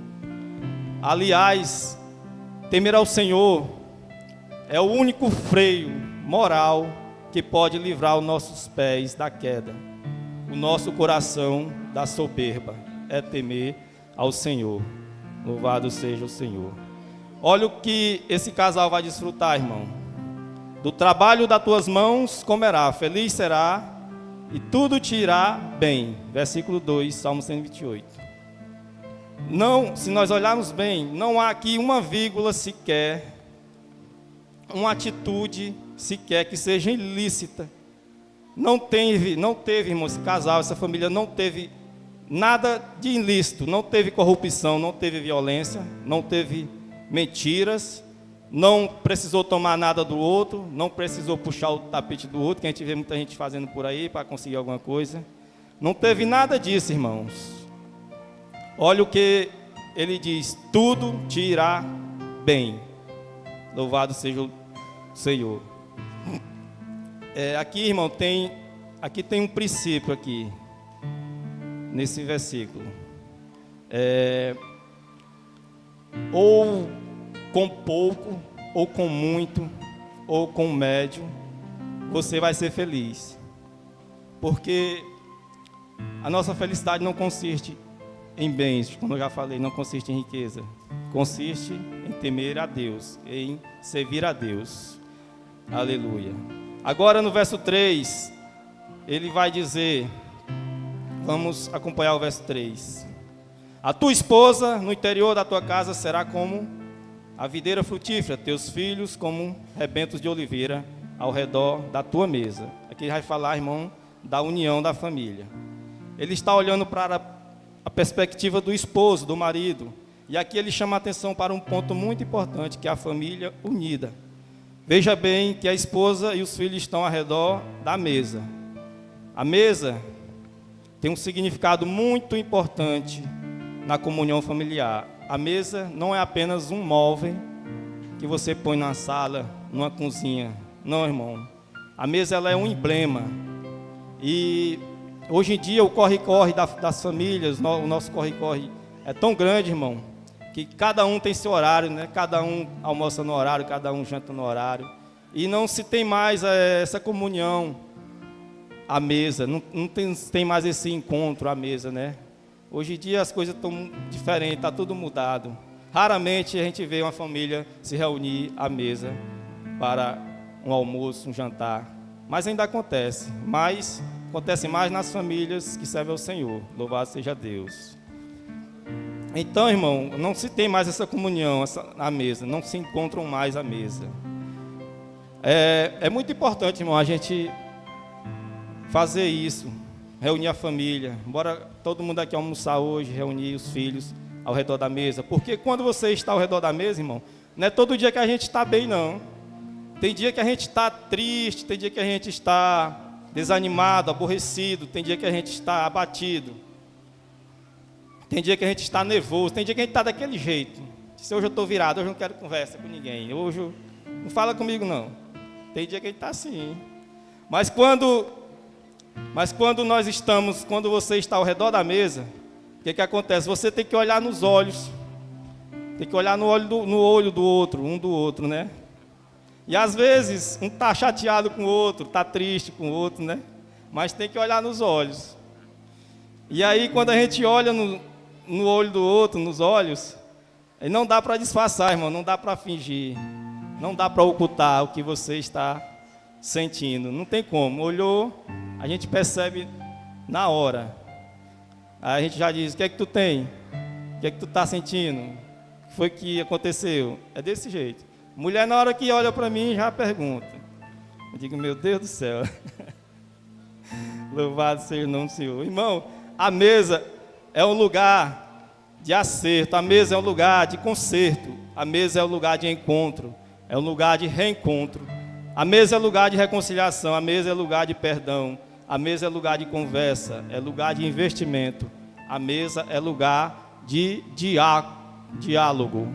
Speaker 1: Aliás, temer ao Senhor é o único freio moral que pode livrar os nossos pés da queda, o nosso coração da soberba. É temer ao Senhor. Louvado seja o Senhor. Olha o que esse casal vai desfrutar, irmão. Do trabalho das tuas mãos comerá, feliz será, e tudo te irá bem. Versículo 2, Salmo 128. Não, se nós olharmos bem, não há aqui uma vírgula sequer, uma atitude sequer que seja ilícita. Não teve, irmão, esse casal, essa família não teve nada de ilícito, não teve corrupção, não teve violência, não teve mentiras, não precisou tomar nada do outro, não precisou puxar o tapete do outro, que a gente vê muita gente fazendo por aí para conseguir alguma coisa. Não teve nada disso, irmãos. Olha o que ele diz: tudo te irá bem. Louvado seja o Senhor. Aqui, irmão, tem um princípio aqui, nesse versículo. Ou com pouco, ou com muito, ou com médio, você vai ser feliz. Porque a nossa felicidade não consiste em bens, como eu já falei, não consiste em riqueza. Consiste em temer a Deus, em servir a Deus. Aleluia. Agora no verso 3, ele vai dizer, vamos acompanhar o verso 3. A tua esposa no interior da tua casa será como a videira frutífera, teus filhos como rebentos de oliveira ao redor da tua mesa. Aqui ele vai falar, irmão, da união da família. Ele está olhando para a perspectiva do esposo, do marido. E aqui ele chama a atenção para um ponto muito importante, que é a família unida. Veja bem que a esposa e os filhos estão ao redor da mesa. A mesa tem um significado muito importante na comunhão familiar. A mesa não é apenas um móvel que você põe na sala, numa cozinha. Não, irmão. A mesa ela é um emblema. E hoje em dia o corre-corre das famílias, o nosso corre-corre é tão grande, irmão, que cada um tem seu horário, né? Cada um almoça no horário, cada um janta no horário. E não se tem mais essa comunhão à mesa, não tem mais esse encontro à mesa, né? Hoje em dia as coisas estão diferentes, está tudo mudado. Raramente a gente vê uma família se reunir à mesa para um almoço, um jantar. Mas ainda acontece. Mas acontece mais nas famílias que servem ao Senhor. Louvado seja Deus. Então, irmão, não se tem mais essa comunhão à mesa. Não se encontram mais à mesa. É muito importante, irmão, a gente fazer isso. Reunir a família. Bora todo mundo aqui almoçar hoje, reunir os filhos ao redor da mesa. Porque quando você está ao redor da mesa, irmão, não é todo dia que a gente está bem, não. Tem dia que a gente está triste, tem dia que a gente está desanimado, aborrecido, tem dia que a gente está abatido, tem dia que a gente está nervoso, tem dia que a gente está daquele jeito. Se hoje eu estou virado, hoje eu não quero conversa com ninguém, hoje não fala comigo não. Tem dia que a gente está assim. Mas quando você está ao redor da mesa, o que acontece? Você tem que olhar nos olhos, tem que olhar no olho do outro, um do outro, né? E às vezes, um está chateado com o outro, está triste com o outro, né? Mas tem que olhar nos olhos. E aí, quando a gente olha no olho do outro, nos olhos, não dá para disfarçar, irmão, não dá para fingir, não dá para ocultar o que você está sentindo. Não tem como. Olhou, a gente percebe na hora. Aí a gente já diz, o que é que tu tem? O que é que tu está sentindo? O que foi que aconteceu? É desse jeito. Mulher, na hora que olha para mim, já pergunta. Eu digo, meu Deus do céu. Louvado seja o nome do Senhor. Irmão, a mesa é um lugar de acerto, a mesa é um lugar de conserto, a mesa é um lugar de encontro, é um lugar de reencontro. A mesa é lugar de reconciliação, a mesa é lugar de perdão, a mesa é lugar de conversa, é lugar de investimento, a mesa é lugar de diálogo.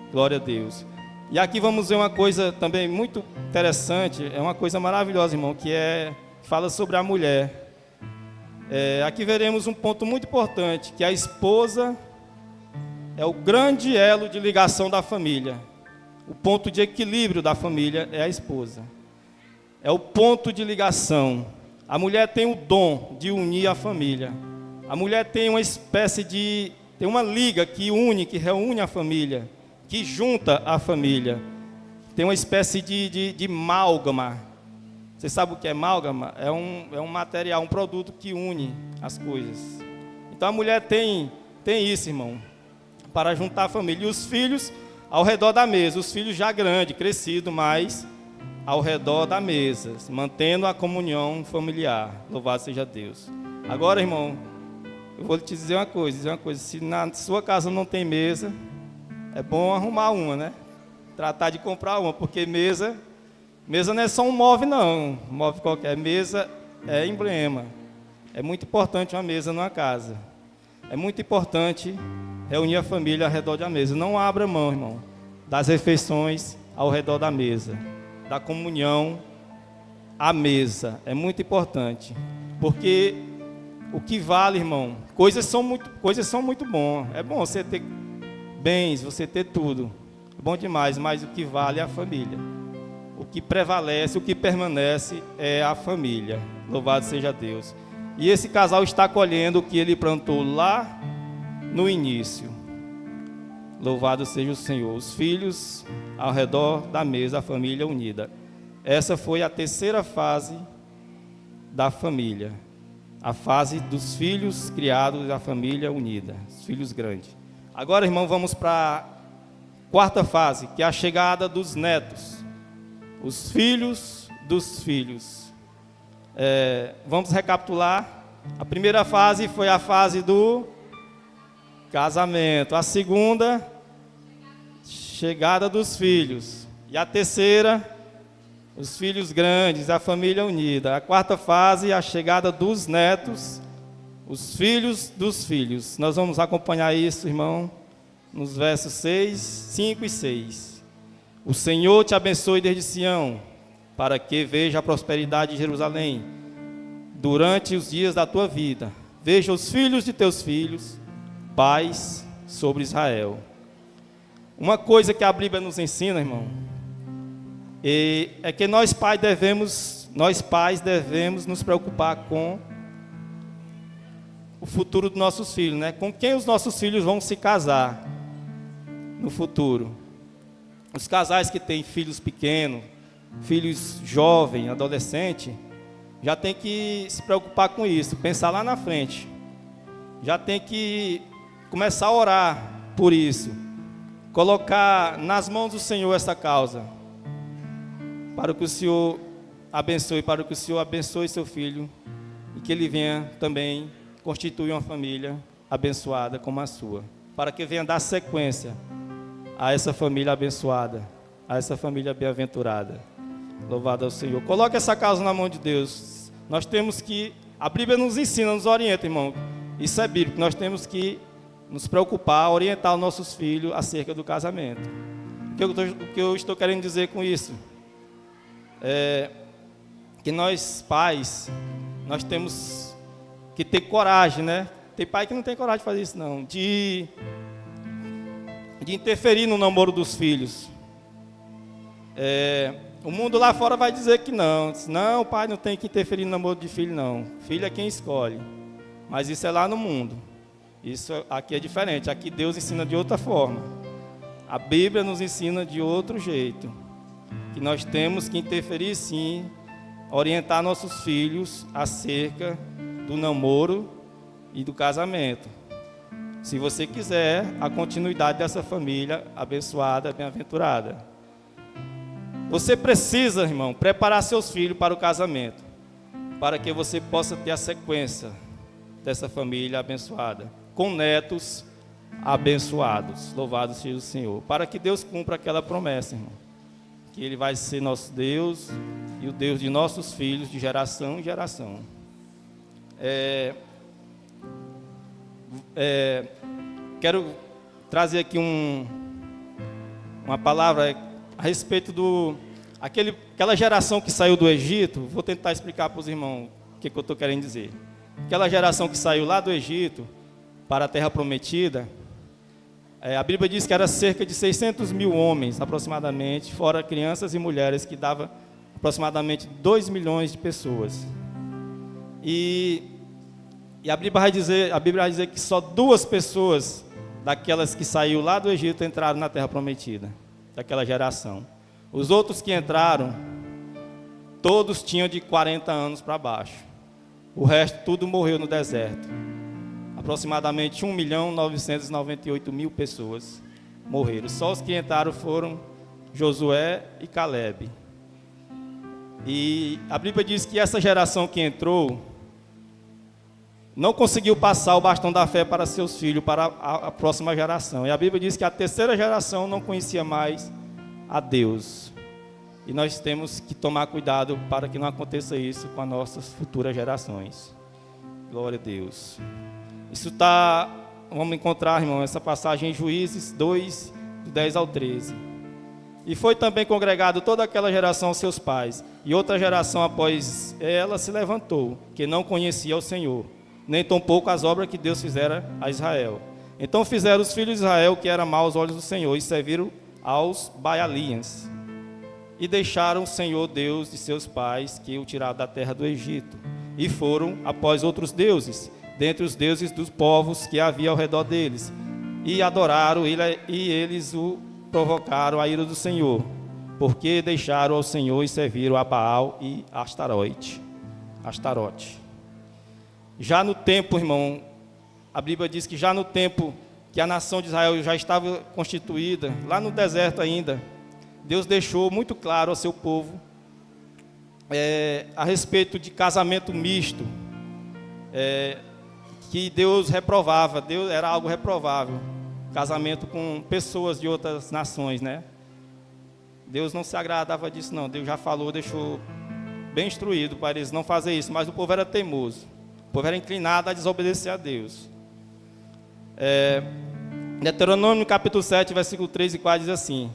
Speaker 1: Glória a Deus. E aqui vamos ver uma coisa também muito interessante, é uma coisa maravilhosa, irmão, que fala sobre a mulher. Aqui veremos um ponto muito importante, que a esposa é o grande elo de ligação da família. O ponto de equilíbrio da família é a esposa. É o ponto de ligação. A mulher tem o dom de unir a família. A mulher tem uma espécie de... tem uma liga que reúne a família, que junta a família. Tem uma espécie de amálgama. Você sabe o que é amálgama? É um material, um produto que une as coisas. Então a mulher tem isso, irmão, para juntar a família. E os filhos ao redor da mesa, os filhos já grandes, crescidos, mas ao redor da mesa, mantendo a comunhão familiar. Louvado seja Deus. Agora, irmão, eu vou te dizer uma coisa, se na sua casa não tem mesa, é bom arrumar uma, né? Tratar de comprar uma, porque mesa não é só um móvel, não. Um móvel qualquer. Mesa é emblema. É muito importante uma mesa numa casa. É muito importante reunir a família ao redor da mesa. Não abra mão, irmão, das refeições ao redor da mesa, da comunhão à mesa. É muito importante. Porque o que vale, irmão, coisas são muito bom. É bom você ter bens, você ter tudo. É bom demais, mas o que vale é a família. O que prevalece, o que permanece é a família. Louvado seja Deus. E esse casal está colhendo o que ele plantou lá no início. Louvado seja o Senhor. Os filhos ao redor da mesa, a família unida. Essa foi a terceira fase da família. A fase dos filhos criados da família unida. Os filhos grandes. Agora, irmão, vamos para a quarta fase, que é a chegada dos netos. Os filhos dos filhos. Vamos recapitular. A primeira fase foi a fase do casamento. A segunda, chegada dos filhos. E a terceira, os filhos grandes, a família unida. A quarta fase, a chegada dos netos, os filhos dos filhos. Nós vamos acompanhar isso, irmão, nos versos 5 e 6. O Senhor te abençoe desde Sião, para que veja a prosperidade de Jerusalém durante os dias da tua vida. Veja os filhos de teus filhos, paz sobre Israel. Uma coisa que a Bíblia nos ensina, irmão, é que nós pais devemos nos preocupar com o futuro dos nossos filhos, né? Com quem os nossos filhos vão se casar no futuro. Os casais que têm filhos pequenos, filhos jovens, adolescentes, já tem que se preocupar com isso, pensar lá na frente. Já tem que começar a orar por isso. Colocar nas mãos do Senhor essa causa. Para que o Senhor abençoe seu filho e que ele venha também constituir uma família abençoada como a sua. Para que venha dar sequência a essa família abençoada, a essa família bem-aventurada. Louvado ao Senhor. Coloque essa causa na mão de Deus. Nós temos que, a Bíblia nos ensina, nos orienta, irmão. Isso é bíblico, nós temos que nos preocupar, orientar os nossos filhos acerca do casamento. O que eu estou querendo dizer com isso? É que nós, pais, nós temos que ter coragem, né? Tem pai que não tem coragem de fazer isso, não. De interferir no namoro dos filhos. O mundo lá fora vai dizer que não. Não, o pai não tem que interferir no namoro de filho, não. Filho é quem escolhe. Mas isso é lá no mundo. Isso aqui é diferente. Aqui Deus ensina de outra forma. A Bíblia nos ensina de outro jeito. Que nós temos que interferir, sim, orientar nossos filhos acerca do namoro e do casamento. Se você quiser a continuidade dessa família abençoada, bem-aventurada. Você precisa, irmão, preparar seus filhos para o casamento, para que você possa ter a sequência dessa família abençoada, com netos abençoados, louvado seja o Senhor, para que Deus cumpra aquela promessa, irmão, que Ele vai ser nosso Deus e o Deus de nossos filhos, de geração em geração. Quero trazer aqui uma palavra a respeito aquela geração que saiu do Egito. Vou tentar explicar para os irmãos o que eu estou querendo dizer. Aquela geração que saiu lá do Egito para a Terra Prometida, a Bíblia diz que era cerca de 600 mil homens, aproximadamente, fora crianças e mulheres, que dava aproximadamente 2 milhões de pessoas. E a Bíblia vai dizer que só 2 pessoas daquelas que saiu lá do Egito entraram na Terra Prometida, daquela geração. Os outros que entraram, todos tinham de 40 anos para baixo. O resto tudo morreu no deserto. Aproximadamente 1.998.000 pessoas morreram. Só os que entraram foram Josué e Caleb. E a Bíblia diz que essa geração que entrou não conseguiu passar o bastão da fé para seus filhos, para a próxima geração. E a Bíblia diz que a terceira geração não conhecia mais a Deus. E nós temos que tomar cuidado para que não aconteça isso com as nossas futuras gerações. Glória a Deus. Vamos encontrar, irmão, essa passagem em Juízes 2, do 10 ao 13. E foi também congregado toda aquela geração aos seus pais. E outra geração após ela se levantou, que não conhecia o Senhor, nem tampouco as obras que Deus fizera a Israel. Então fizeram os filhos de Israel que era mau aos olhos do Senhor, e serviram aos Baalias, e deixaram o Senhor Deus de seus pais, que o tirara da terra do Egito, e foram após outros deuses, dentre os deuses dos povos que havia ao redor deles, e adoraram, e eles o provocaram a ira do Senhor, porque deixaram ao Senhor e serviram a Baal e Astarote. Já no tempo, irmão, a Bíblia diz que já no tempo que a nação de Israel já estava constituída, lá no deserto ainda, Deus deixou muito claro ao seu povo a respeito de casamento misto, que Deus reprovava. Deus era algo reprovável, casamento com pessoas de outras nações, né? Deus não se agradava disso, não. Deus já falou, deixou bem instruído para eles não fazer isso, mas o povo era teimoso, o povo era inclinado a desobedecer a Deus. Deuteronômio capítulo 7, versículo 3 e 4 diz assim: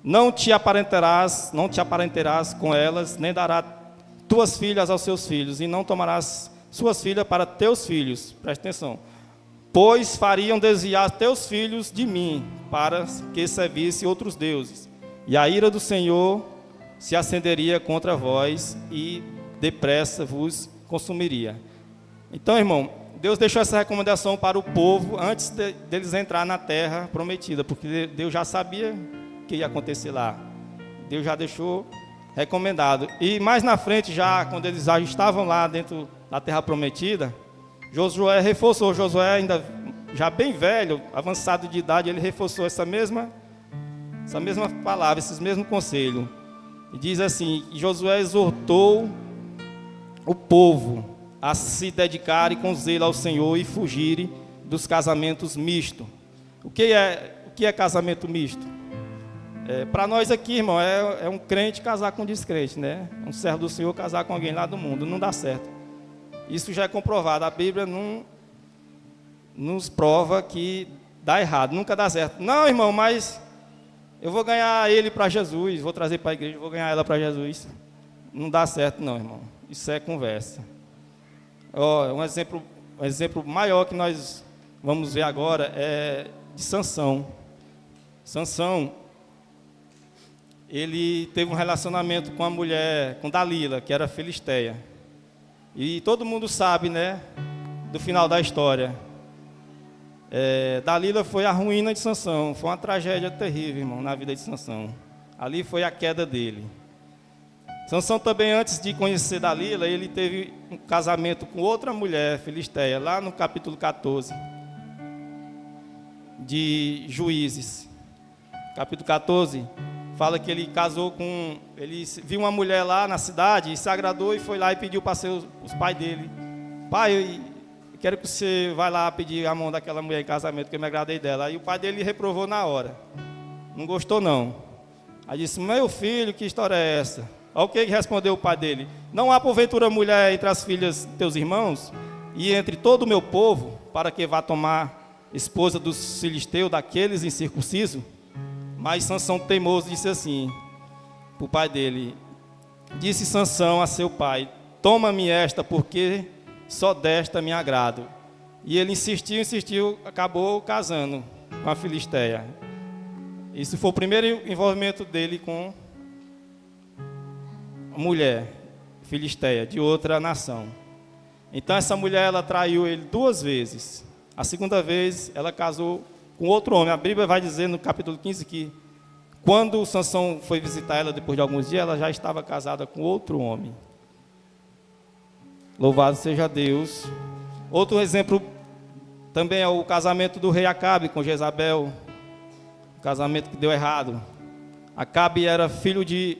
Speaker 1: não te aparentarás com elas, nem darás tuas filhas aos seus filhos, e não tomarás suas filhas para teus filhos. Presta atenção. Pois fariam desviar teus filhos de mim, para que servisse outros deuses. E a ira do Senhor se acenderia contra vós, e depressa vos consumiria. Então, irmão, Deus deixou essa recomendação para o povo antes deles entrar na terra prometida, porque Deus já sabia que ia acontecer lá. Deus já deixou recomendado. E mais na frente, já quando eles já estavam lá dentro da terra prometida, Josué reforçou. Josué, ainda já bem velho, avançado de idade, ele reforçou essa mesma palavra, esse mesmo conselho. E diz assim: Josué exortou o povo a se dedicarem com zelo ao Senhor e fugirem dos casamentos mistos. O que é casamento misto? Para nós aqui, irmão, é um crente casar com um descrente, né? Um servo do Senhor casar com alguém lá do mundo, não dá certo. Isso já é comprovado, a Bíblia não nos prova que dá errado, nunca dá certo. Não, irmão, mas eu vou ganhar ele para Jesus, vou trazer para a igreja, vou ganhar ela para Jesus. Não dá certo não, irmão, isso é conversa. Um exemplo maior que nós vamos ver agora é de Sansão. Sansão, ele teve um relacionamento com a mulher, com Dalila, que era filisteia. E todo mundo sabe, né, do final da história. Dalila foi a ruína de Sansão, foi uma tragédia terrível, irmão, na vida de Sansão. Ali foi a queda dele. Sansão também, antes de conhecer Dalila, ele teve um casamento com outra mulher filisteia, lá no capítulo 14 de Juízes. Capítulo 14, fala que ele casou com... Ele viu uma mulher lá na cidade e se agradou e foi lá e pediu para ser os pais dele. Pai, eu quero que você vá lá pedir a mão daquela mulher em casamento, que eu me agradei dela. Aí o pai dele reprovou na hora. Não gostou, não. Aí disse, meu filho, que história é essa? Olha o que respondeu o pai dele. Não há porventura mulher entre as filhas de teus irmãos e entre todo o meu povo, para que vá tomar esposa dos filisteus, daqueles incircuncisos? Mas Sansão teimoso disse assim para o pai dele. Disse Sansão a seu pai, toma-me esta, porque só desta me agrado. E ele insistiu, acabou casando com a filisteia. Isso foi o primeiro envolvimento dele com a mulher filisteia, de outra nação. Então essa mulher, ela traiu ele 2 vezes. A segunda vez, ela casou com outro homem. A Bíblia vai dizer no capítulo 15 que quando Sansão foi visitar ela depois de alguns dias, ela já estava casada com outro homem. Louvado seja Deus. Outro exemplo também é o casamento do rei Acabe com Jezabel. O casamento que deu errado. Acabe era filho de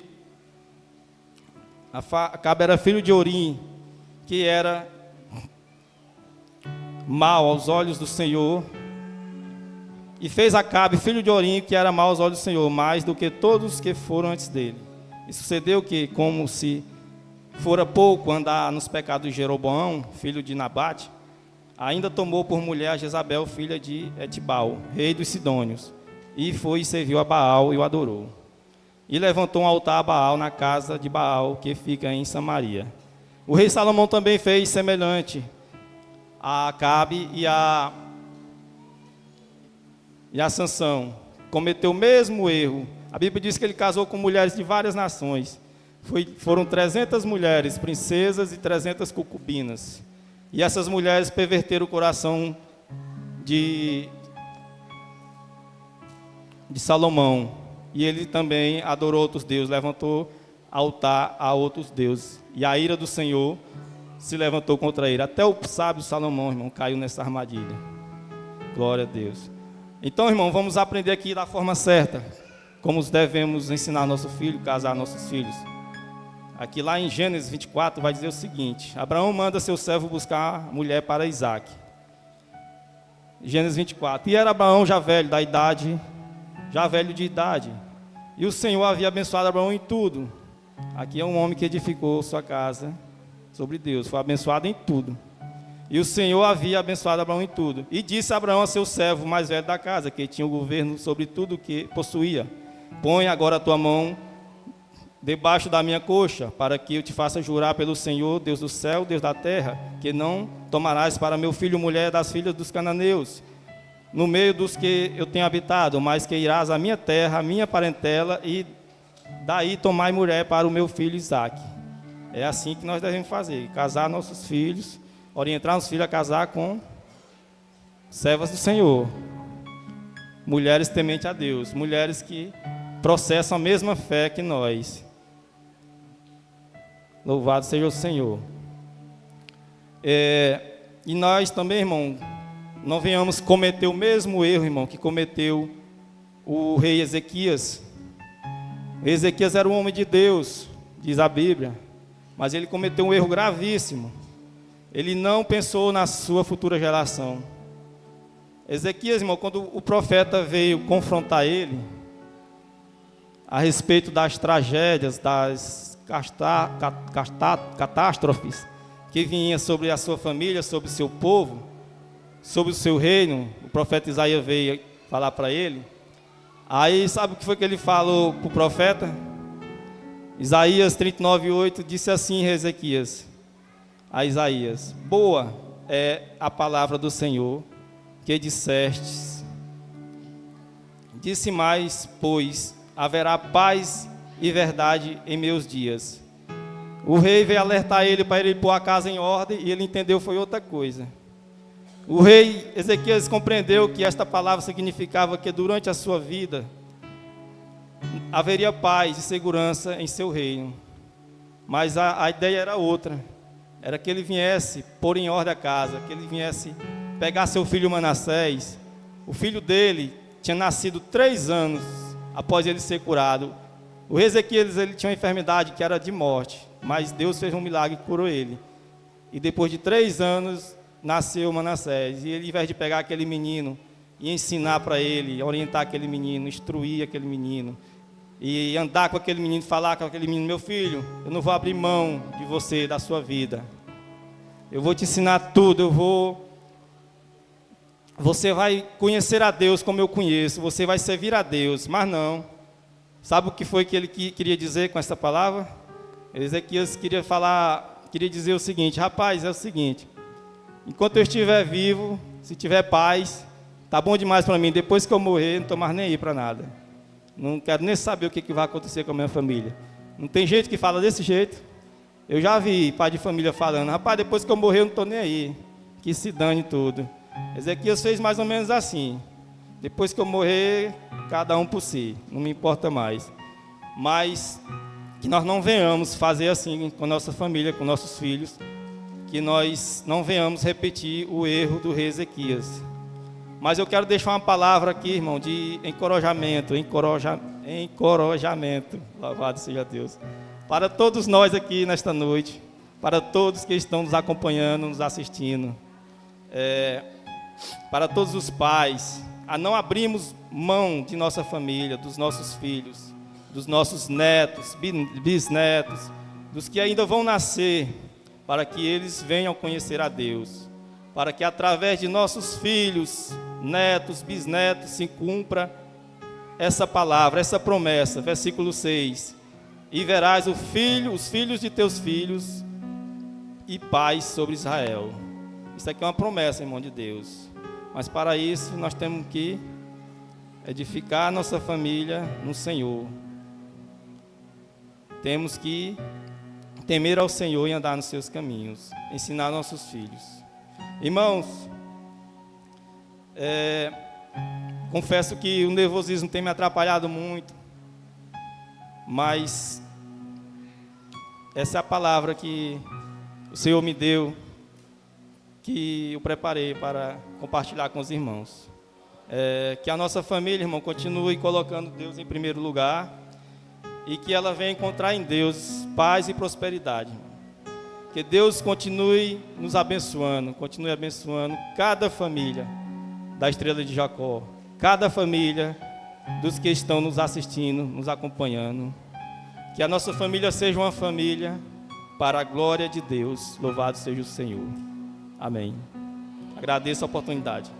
Speaker 1: Orim, que era mau aos olhos do Senhor. E fez Acabe, filho de Orim, que era mau aos olhos do Senhor, mais do que todos os que foram antes dele. E sucedeu que, como se fora pouco andar nos pecados de Jeroboão, filho de Nabate, ainda tomou por mulher a Jezabel, filha de Etibal, rei dos Sidônios, e foi e serviu a Baal e o adorou. E levantou um altar a Baal na casa de Baal, que fica em Samaria. O rei Salomão também fez semelhante a Acabe e a Sansão. Cometeu o mesmo erro. A Bíblia diz que ele casou com mulheres de várias nações. Foram 300 mulheres, princesas e 300 concubinas. E essas mulheres perverteram o coração de Salomão. E ele também adorou outros deuses, levantou altar a outros deuses. E a ira do Senhor se levantou contra ele. Até o sábio Salomão, irmão, caiu nessa armadilha. Glória a Deus. Então, irmão, vamos aprender aqui da forma certa, como devemos ensinar nosso filho, casar nossos filhos. Aqui lá em Gênesis 24 vai dizer o seguinte: Abraão manda seu servo buscar mulher para Isaac. Gênesis 24. E era Abraão já velho de idade. E o Senhor havia abençoado Abraão em tudo. Aqui é um homem que edificou sua casa sobre Deus, foi abençoado em tudo. E o Senhor havia abençoado Abraão em tudo. E disse Abraão a seu servo mais velho da casa, que tinha o governo sobre tudo o que possuía: põe agora a tua mão debaixo da minha coxa, para que eu te faça jurar pelo Senhor, Deus do céu, Deus da terra, que não tomarás para meu filho mulher das filhas dos cananeus, no meio dos que eu tenho habitado, mas que irás à minha terra, à minha parentela, e daí tomai mulher para o meu filho Isaque. É assim que nós devemos fazer: casar nossos filhos, orientar os filhos a casar com servas do Senhor, mulheres tementes a Deus, mulheres que processam a mesma fé que nós. Louvado seja o Senhor. E nós também, irmão, não venhamos cometer o mesmo erro, irmão, que cometeu o rei Ezequias. Ezequias era um homem de Deus, diz a Bíblia, mas ele cometeu um erro gravíssimo. Ele não pensou na sua futura geração. Ezequias, irmão, quando o profeta veio confrontar ele, a respeito das tragédias, das catástrofes que vinham sobre a sua família, sobre o seu povo, sobre o seu reino. O profeta Isaías veio falar para ele. Aí sabe o que foi que ele falou para o profeta? Isaías 39:8 disse assim, Ezequias, a Isaías: boa é a palavra do Senhor que dissestes. Disse mais, pois haverá paz e verdade em meus dias. O rei veio alertar ele para ele pôr a casa em ordem e ele entendeu foi outra coisa. O rei Ezequias compreendeu que esta palavra significava que durante a sua vida haveria paz e segurança em seu reino. Mas a ideia era outra. Era que ele viesse pôr em ordem a casa, que ele viesse pegar seu filho Manassés. O filho dele tinha nascido 3 anos após ele ser curado. O rei Ezequias, ele tinha uma enfermidade que era de morte, mas Deus fez um milagre e curou ele. E depois de 3 anos nasceu Manassés, e ele, ao invés de pegar aquele menino e ensinar para ele, orientar aquele menino, instruir aquele menino, e andar com aquele menino, falar com aquele menino: meu filho, eu não vou abrir mão de você, da sua vida, eu vou te ensinar tudo, você vai conhecer a Deus como eu conheço, você vai servir a Deus. Mas não, sabe o que foi que ele queria dizer com essa palavra? Ezequias queria dizer o seguinte: rapaz, é o seguinte, enquanto eu estiver vivo, se tiver paz, tá bom demais para mim. Depois que eu morrer, não estou mais nem aí para nada. Não quero nem saber o que vai acontecer com a minha família. Não tem gente que fala desse jeito. Eu já vi pai de família falando: rapaz, depois que eu morrer, eu não estou nem aí, que se dane tudo. Ezequias fez mais ou menos assim: depois que eu morrer, cada um por si, não me importa mais. Mas que nós não venhamos fazer assim com a nossa família, com nossos filhos, que nós não venhamos repetir o erro do rei Ezequias. Mas eu quero deixar uma palavra aqui, irmão, de encorajamento, louvado seja Deus, para todos nós aqui nesta noite, para todos que estão nos acompanhando, nos assistindo, para todos os pais, a não abrirmos mão de nossa família, dos nossos filhos, dos nossos netos, bisnetos, dos que ainda vão nascer, para que eles venham conhecer a Deus, para que através de nossos filhos, netos, bisnetos, se cumpra essa palavra, essa promessa. Versículo 6: e verás os filhos de teus filhos e paz sobre Israel. Isso aqui é uma promessa, irmão de Deus. Mas para isso nós temos que edificar a nossa família no Senhor. Temos que temer ao Senhor e andar nos seus caminhos, ensinar nossos filhos. Irmãos, confesso que o nervosismo tem me atrapalhado muito, mas essa é a palavra que o Senhor me deu, que eu preparei para compartilhar com os irmãos. Que a nossa família, irmão, continue colocando Deus em primeiro lugar, e que ela venha encontrar em Deus paz e prosperidade, irmão. Que Deus continue nos abençoando, continue abençoando cada família da Estrela de Jacó, cada família dos que estão nos assistindo, nos acompanhando. Que a nossa família seja uma família para a glória de Deus. Louvado seja o Senhor. Amém. Agradeço a oportunidade.